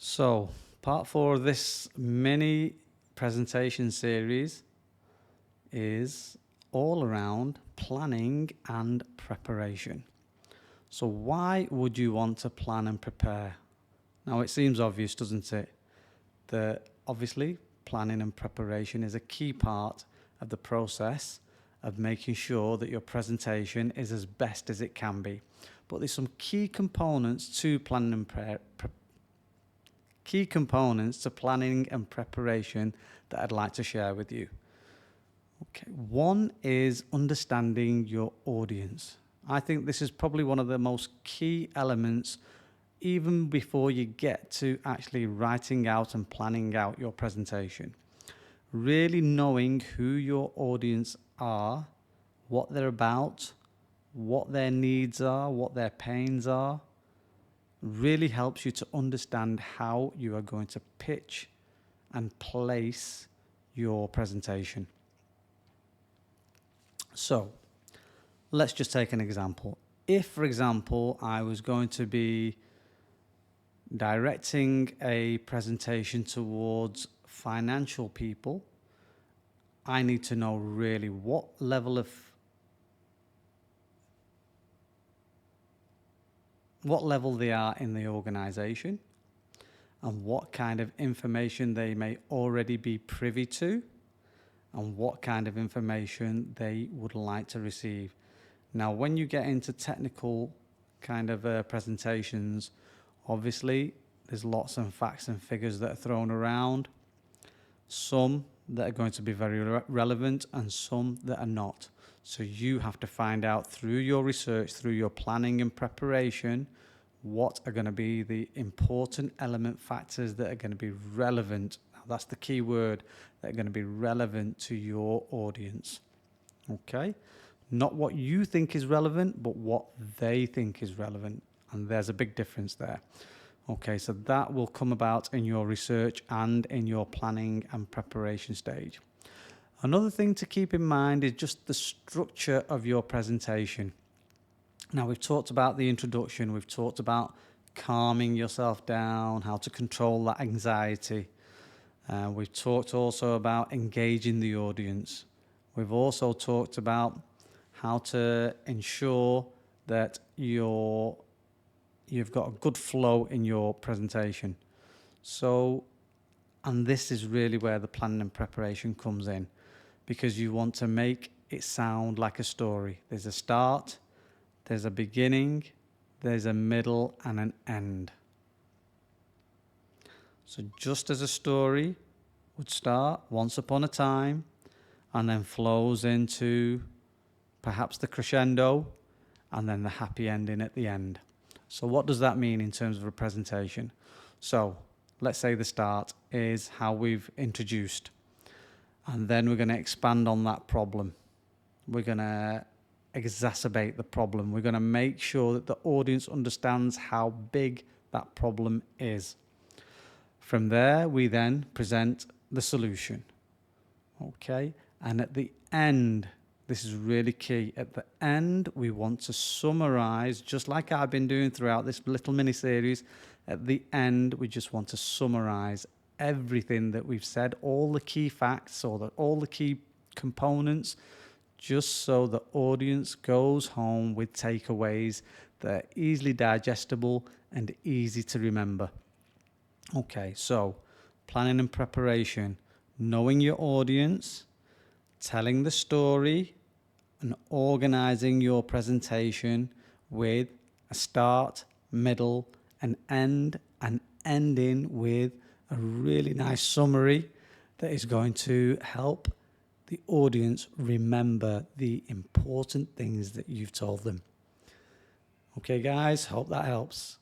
So, part 4 of this mini presentation series is all around planning and preparation. So, why would you want to plan and prepare? Now, it seems obvious, doesn't it? That obviously planning and preparation is a key part of the process of making sure that your presentation is as best as it can be. But there's some key components to planning and preparation that I'd like to share with you. Okay, one is understanding your audience. I think this is probably one of the most key elements even before you get to actually writing out and planning out your presentation. Really knowing who your audience are, what they're about, what their needs are, what their pains are, really helps you to understand how you are going to pitch and place your presentation. So let's just take an example. If, for example, I was going to be directing a presentation towards financial people, I need to know really what level they are in the organization and what kind of information they may already be privy to and what kind of information they would like to receive. Now, when you get into technical kind of presentations, obviously there's lots of facts and figures that are thrown around, some that are going to be very relevant and some that are not. So you have to find out through your research, through your planning and preparation, what are going to be the important element factors that are going to be relevant. Now, that's the key word, that are going to be relevant to your audience. Okay? Not what you think is relevant, but what they think is relevant. And there's a big difference there. Okay, so that will come about in your research and in your planning and preparation stage. Another thing to keep in mind is just the structure of your presentation. Now, we've talked about the introduction, we've talked about calming yourself down, how to control that anxiety. We've talked also about engaging the audience. We've also talked about how to ensure that you've got a good flow in your presentation. So, and this is really where the planning and preparation comes in, because you want to make it sound like a story. There's a start, there's a beginning, there's a middle, and an end. So just as a story would start once upon a time and then flows into perhaps the crescendo and then the happy ending at the end. So what does that mean in terms of a presentation? So let's say the start is how we've introduced, and then we're going to expand on that problem. We're going to exacerbate the problem. We're going to make sure that the audience understands how big that problem is. From there, we then present the solution. Okay? And at the end, this is really key. At the end, we want to summarize, just like I've been doing throughout this little mini-series. At the end, we just want to summarize everything that we've said, all the key facts or all the key components, just so the audience goes home with takeaways that are easily digestible and easy to remember. Okay, so planning and preparation, knowing your audience, telling the story, and organizing your presentation with a start, middle, and end, and ending with a really nice summary that is going to help the audience remember the important things that you've told them. Okay, guys, hope that helps.